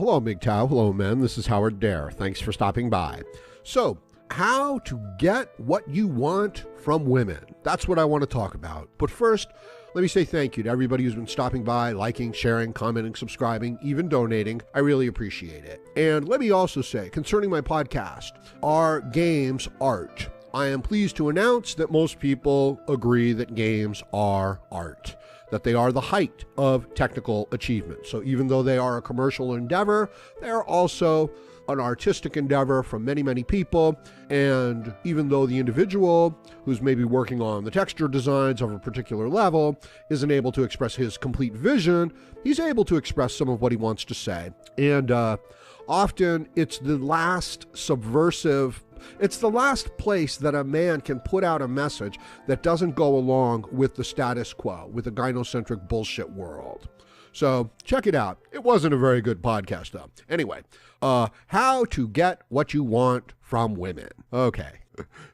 Hello, MGTOW. Hello, men. This is Howard Dare. Thanks for stopping by. So, how to get what you want from women. That's what I want to talk about. But first, let me say thank you to everybody who's been stopping by, liking, sharing, commenting, subscribing, even donating. I really appreciate it. And let me also say, concerning my podcast, are games art? I am pleased to announce that most people agree that games are art, that they are the height of technical achievement. So even though they are a commercial endeavor, they are also an artistic endeavor from many, many people. And even though the individual who's maybe working on the texture designs of a particular level isn't able to express his complete vision, he's able to express some of what he wants to say. And often it's the last subversive, it's the last place that a man can put out a message that doesn't go along with the status quo, with the gynocentric bullshit world. So check it out. It wasn't a very good podcast though. Anyway, how to get what you want from women. Okay.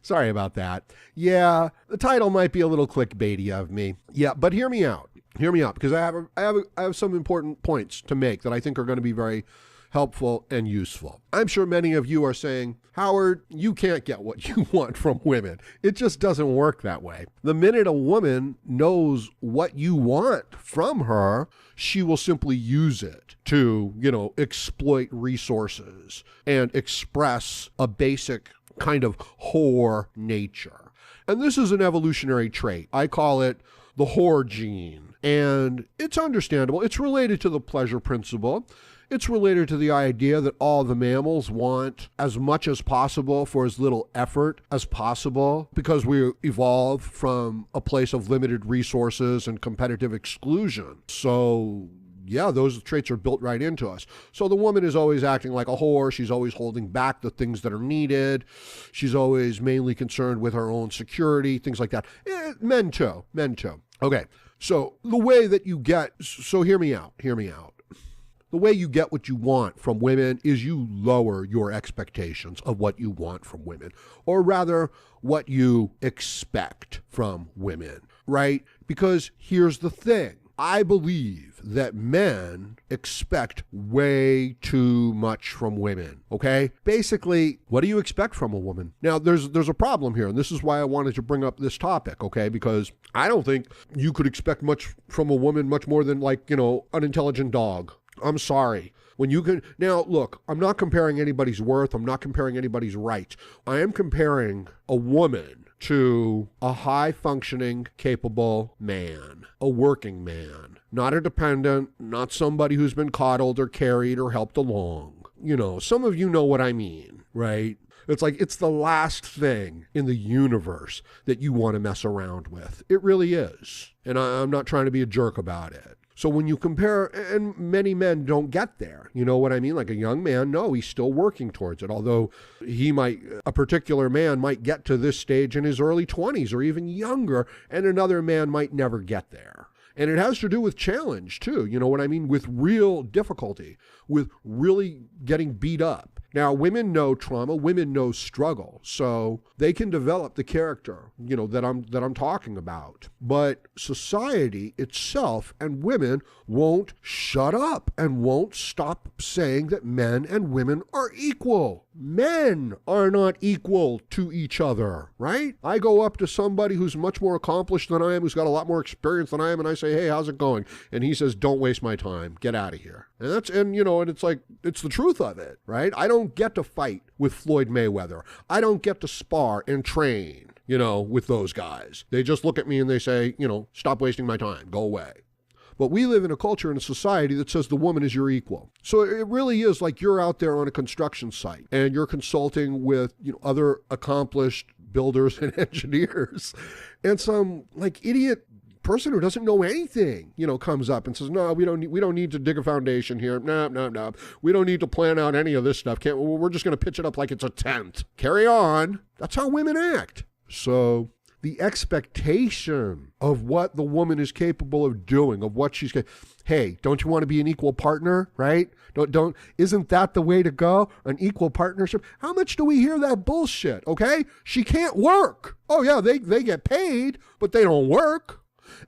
Sorry about that. Yeah, the title might be a little clickbaity of me. Yeah, but hear me out. Hear me out, because I have some important points to make that I think are going to be very helpful and useful. I'm sure many of you are saying, Howard, you can't get what you want from women. It just doesn't work that way. The minute a woman knows what you want from her, she will simply use it to, exploit resources and express a basic kind of whore nature. And this is an evolutionary trait. I call it the whore gene. And it's understandable. It's related to the pleasure principle. It's related to the idea that all the mammals want as much as possible for as little effort as possible because we evolved from a place of limited resources and competitive exclusion. So yeah, those traits are built right into us. So the woman is always acting like a whore. She's always holding back the things that are needed. She's always mainly concerned with her own security, things like that. Men too. Okay, so the way that you get, so hear me out. The way you get what you want from women is you lower your expectations of what you want from women, or rather what you expect from women, right? Because here's the thing. I believe that men expect way too much from women, okay? Basically, what do you expect from a woman? Now, there's a problem here, and this is why I wanted to bring up this topic, okay? Because I don't think you could expect much from a woman, much more than an intelligent dog. I'm sorry. When you can, now look, I'm not comparing anybody's worth. I'm not comparing anybody's rights. I am comparing a woman to a high-functioning, capable man, a working man, not a dependent, not somebody who's been coddled or carried or helped along. Some of you know what I mean, right? It's like it's the last thing in the universe that you want to mess around with. It really is. And I'm not trying to be a jerk about it. So when you compare, and many men don't get there, you know what I mean? Like a young man, no, he's still working towards it. Although a particular man might get to this stage in his early 20s or even younger, and another man might never get there. And it has to do with challenge too, you know what I mean? With real difficulty, with really getting beat up. Now, women know trauma, women know struggle, so they can develop the character, that I'm talking about. But society itself and women won't shut up and won't stop saying that men and women are equal. Men are not equal to each other, right? I go up to somebody who's much more accomplished than I am, who's got a lot more experience than I am, and I say, hey, how's it going? And he says, don't waste my time. Get out of here. And it's like, it's the truth of it, right? I don't get to fight with Floyd Mayweather. I don't get to spar and train, with those guys. They just look at me and they say, stop wasting my time. Go away. But we live in a culture and a society that says the woman is your equal. So it really is like you're out there on a construction site and you're consulting with, other accomplished builders and engineers, and some idiot person who doesn't know anything, comes up and says, no, we don't need to dig a foundation here. No. We don't need to plan out any of this stuff. We're just going to pitch it up like it's a tent. Carry on. That's how women act. So the expectation of what the woman is capable of doing, of what she's hey, don't you want to be an equal partner, right? Isn't that the way to go? An equal partnership? How much do we hear that bullshit, okay? She can't work. Oh yeah, they get paid, but they don't work.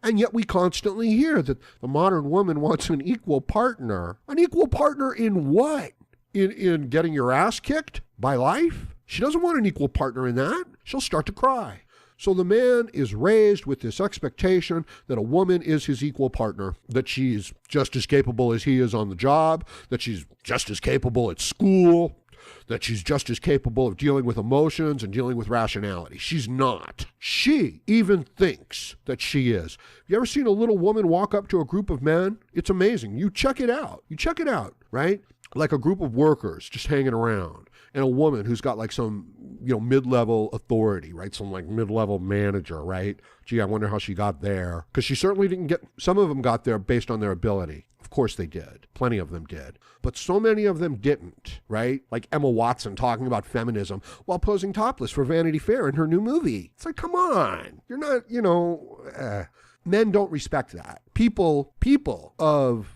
And yet we constantly hear that the modern woman wants an equal partner. An equal partner in what? In getting your ass kicked by life? She doesn't want an equal partner in that. She'll start to cry. So the man is raised with this expectation that a woman is his equal partner, that she's just as capable as he is on the job, that she's just as capable at school, that she's just as capable of dealing with emotions and dealing with rationality. She's not. She even thinks that she is. Have you ever seen a little woman walk up to a group of men? It's amazing. You check it out. Right? Like a group of workers just hanging around. And a woman who's got like some, mid-level authority, right? Some like mid-level manager, right? Gee, I wonder how she got there. Because she certainly didn't get, some of them got there based on their ability. Of course they did. Plenty of them did. But so many of them didn't, right? Like Emma Watson talking about feminism while posing topless for Vanity Fair in her new movie. It's like, come on. You're not, men don't respect that. People of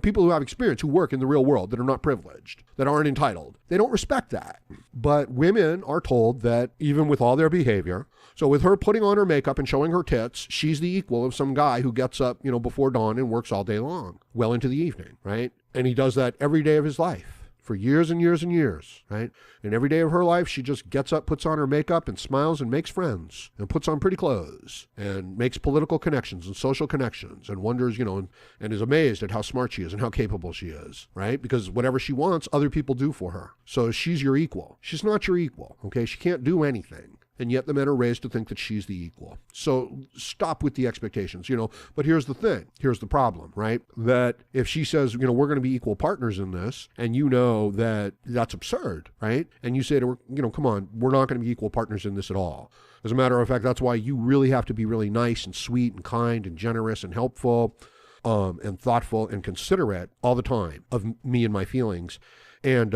people who have experience, who work in the real world, that are not privileged, that aren't entitled, they don't respect that. But women are told that even with all their behavior, so with her putting on her makeup and showing her tits, she's the equal of some guy who gets up, before dawn and works all day long, well into the evening, right? And he does that every day of his life. For years and years and years, right? And every day of her life, she just gets up, puts on her makeup, and smiles and makes friends, and puts on pretty clothes, and makes political connections and social connections, and wonders, and is amazed at how smart she is and how capable she is, right? Because whatever she wants, other people do for her. So she's your equal. She's not your equal, okay? She can't do anything. And yet the men are raised to think that she's the equal. So stop with the expectations, But here's the thing. Here's the problem, right? That if she says, we're going to be equal partners in this, and you know that that's absurd, right? And you say to her, come on, we're not going to be equal partners in this at all. As a matter of fact, that's why you really have to be really nice and sweet and kind and generous and helpful and thoughtful and considerate all the time of me and my feelings. And,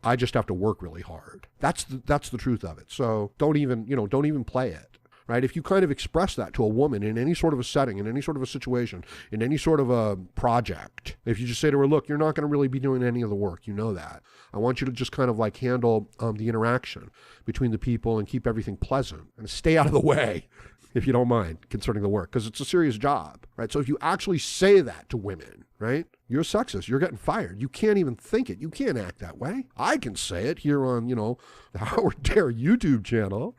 I just have to work really hard. That's the truth of it. So don't even play it, right? If you kind of express that to a woman in any sort of a setting, in any sort of a situation, in any sort of a project, if you just say to her, look, you're not going to really be doing any of the work, that. I want you to just kind of like handle the interaction between the people and keep everything pleasant and stay out of the way, if you don't mind, concerning the work, because it's a serious job, right? So if you actually say that to women, right, you're sexist. You're getting fired. You can't even think it. You can't act that way. I can say it here on, the Howard Dare YouTube channel,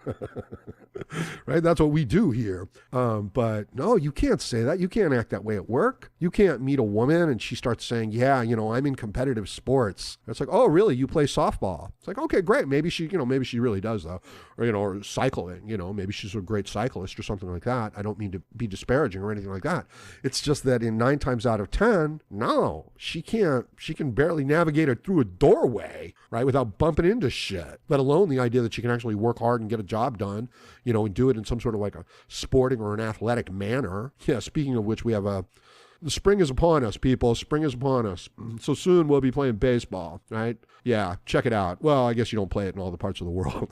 right? That's what we do here. But no, you can't say that. You can't act that way at work. You can't meet a woman and she starts saying, yeah, I'm in competitive sports. It's like, oh, really? You play softball? It's like, okay, great. Maybe she really does though. Or, or cycling, maybe she's a great cyclist or something like that. I don't mean to be disparaging or anything like that. It's just that in 9 times out of 10, no, she can barely navigate it through a doorway, right? Without bumping into shit, let alone the idea that she can actually work hard and get a job done, and do it in some sort of like a sporting or an athletic manner. Yeah. Speaking of which, we have the spring is upon us, people. Spring is upon us. So soon we'll be playing baseball, right? Yeah. Check it out. Well, I guess you don't play it in all the parts of the world.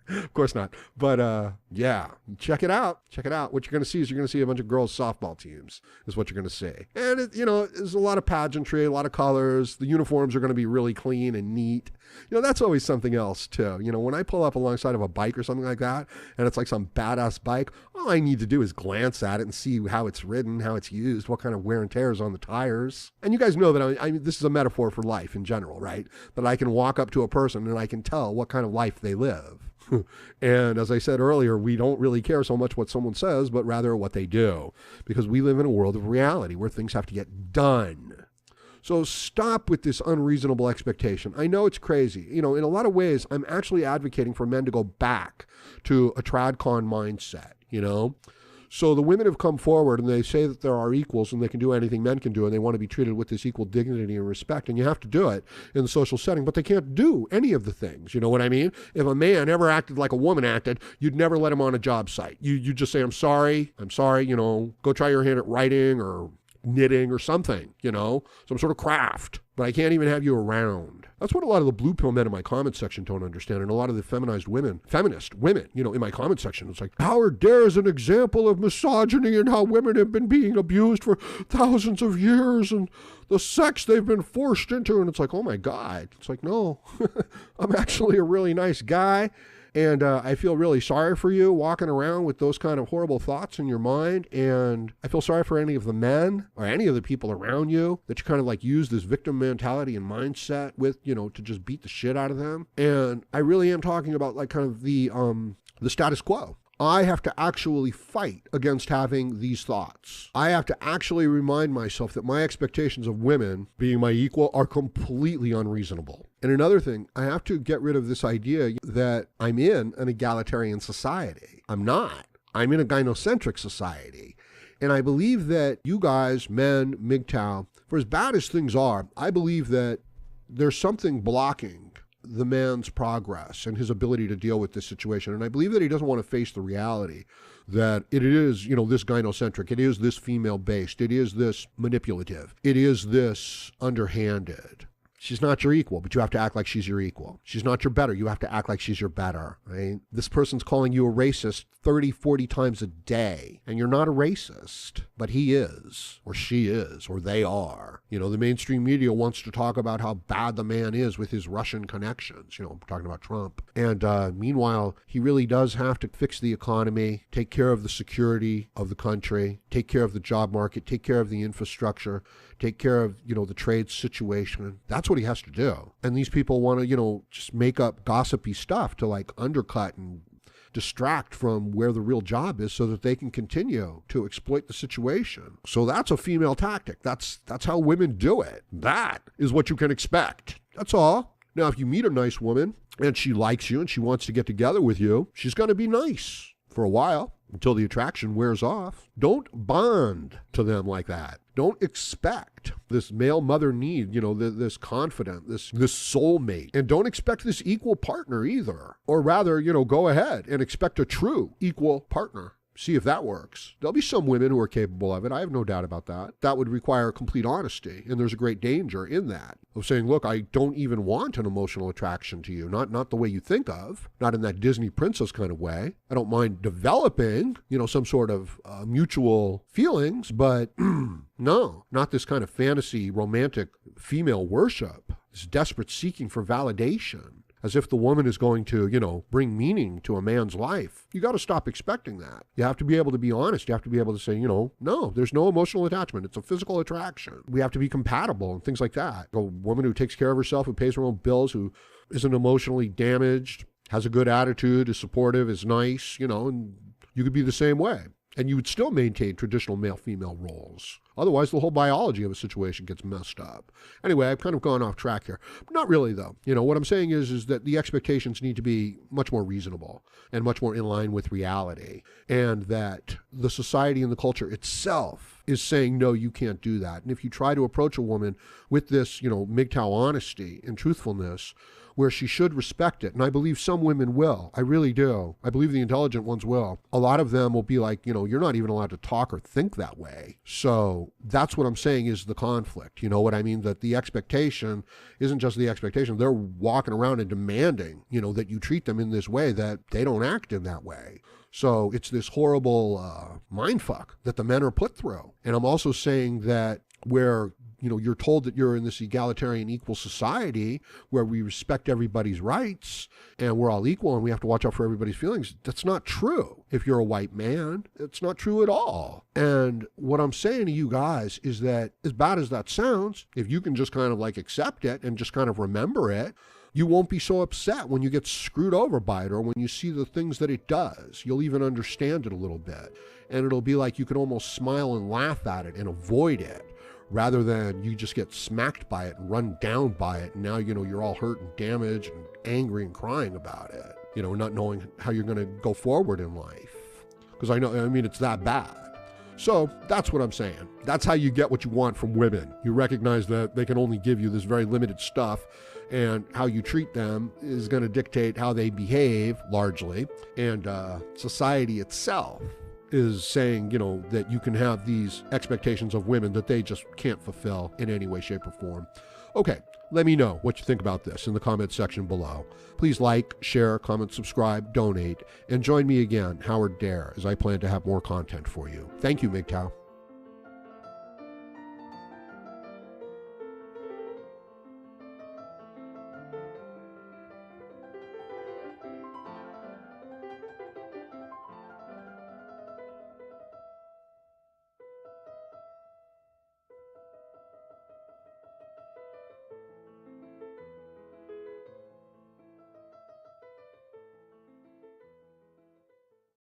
Of course not. But yeah, check it out. Check it out. What you're going to see is you're going to see a bunch of girls' softball teams is what you're going to see. And, there's a lot of pageantry, a lot of colors. The uniforms are going to be really clean and neat. That's always something else, too. When I pull up alongside of a bike or something like that, and it's like some badass bike, all I need to do is glance at it and see how it's ridden, how it's used, what kind of wear and tear is on the tires. And you guys know that I mean, this is a metaphor for life in general, right? That I can walk up to a person and I can tell what kind of life they live. And as I said earlier, we don't really care so much what someone says, but rather what they do, because we live in a world of reality where things have to get done. So stop with this unreasonable expectation. I know it's crazy. In a lot of ways, I'm actually advocating for men to go back to a tradcon mindset, So the women have come forward and they say that there are equals and they can do anything men can do, and they want to be treated with this equal dignity and respect, and you have to do it in the social setting, but they can't do any of the things. You know what I mean? If a man ever acted like a woman acted, you'd never let him on a job site. You just say, I'm sorry, go try your hand at writing or knitting or something, some sort of craft, but I can't even have you around. That's what a lot of the blue pill men in my comment section don't understand, and a lot of the feminist women, in my comment section. It's like, Howard Dare is an example of misogyny and how women have been being abused for thousands of years and the sex they've been forced into. And it's like, oh my God. It's like, no, I'm actually a really nice guy. And I feel really sorry for you walking around with those kind of horrible thoughts in your mind. And I feel sorry for any of the men or any of the people around you that you kind of like use this victim mentality and mindset with, you know, to just beat the shit out of them. And I really am talking about like kind of the status quo. I have to actually fight against having these thoughts. I have to actually remind myself that my expectations of women being my equal are completely unreasonable. And another thing, I have to get rid of this idea that I'm in an egalitarian society. I'm not. I'm in a gynocentric society. And I believe that you guys, men, MGTOW, for as bad as things are, I believe that there's something blocking the man's progress and his ability to deal with this situation. And I believe that he doesn't want to face the reality that it is, you know, this gynocentric, it is this female-based, it is this manipulative, it is this underhanded. She's not your equal, but you have to act like she's your equal. She's not your better. You have to act like she's your better, right? This person's calling you a racist 30, 40 times a day, and you're not a racist, but he is, or she is, or they are. You know, the mainstream media wants to talk about how bad the man is with his Russian connections. You know, I'm talking about Trump. And meanwhile, he really does have to fix the economy, take care of the security of the country, take care of the job market, take care of the infrastructure, take care of, you know, the trade situation. That's what he has to do. And these people want to, you know, just make up gossipy stuff to like undercut and distract from where the real job is so that they can continue to exploit the situation. So that's a female tactic. That's how women do it. That is what you can expect. That's all. Now, if you meet a nice woman and she likes you and she wants to get together with you, she's going to be nice for a while until the attraction wears off. Don't bond to them like that. Don't expect this male mother need, you know, this confident, this soulmate. And don't expect this equal partner either. Or rather, you know, go ahead and expect a true equal partner. See if that works. There'll be some women who are capable of it. I have no doubt about that. That would require complete honesty. And there's a great danger in that. Of saying, look, I don't even want an emotional attraction to you. Not the way you think of. Not in that Disney princess kind of way. I don't mind developing, you know, some sort of mutual feelings. But no, not this kind of fantasy, romantic female worship. This desperate seeking for validation. As if the woman is going to, you know, bring meaning to a man's life. You got to stop expecting that. You have to be able to be honest. You have to be able to say, you know, no, there's no emotional attachment. It's a physical attraction. We have to be compatible and things like that. A woman who takes care of herself, who pays her own bills, who isn't emotionally damaged, has a good attitude, is supportive, is nice, you know, and you could be the same way. And you would still maintain traditional male-female roles. Otherwise, the whole biology of a situation gets messed up. Anyway, I've kind of gone off track here. Not really, though. You know, what I'm saying is that the expectations need to be much more reasonable and much more in line with reality. And that the society and the culture itself is saying, no, you can't do that. And if you try to approach a woman with this, you know, MGTOW honesty and truthfulness, where she should respect it. And I believe some women will. I really do. I believe the intelligent ones will. A lot of them will be like, you know, you're not even allowed to talk or think that way. So that's what I'm saying is the conflict. You know what I mean? That the expectation isn't just the expectation. They're walking around and demanding, you know, that you treat them in this way, that they don't act in that way. So it's this horrible mindfuck that the men are put through. And I'm also saying that where, you know, you're told that you're in this egalitarian equal society where we respect everybody's rights and we're all equal and we have to watch out for everybody's feelings. That's not true. If you're a white man, it's not true at all. And what I'm saying to you guys is that as bad as that sounds, if you can just kind of like accept it and just kind of remember it, you won't be so upset when you get screwed over by it or when you see the things that it does. You'll even understand it a little bit. And it'll be like you can almost smile and laugh at it and avoid it, rather than you just get smacked by it and run down by it. And now, you know, you're all hurt and damaged and angry and crying about it, you know, not knowing how you're going to go forward in life. Because I mean, it's that bad. So that's what I'm saying. That's how you get what you want from women. You recognize that they can only give you this very limited stuff, and how you treat them is going to dictate how they behave largely. And society itself is saying, you know, that you can have these expectations of women that they just can't fulfill in any way, shape, or form. Okay, let me know what you think about this in the comments section below. Please like, share, comment, subscribe, donate, and join me again, Howard Dare, as I plan to have more content for you. Thank you, MGTOW.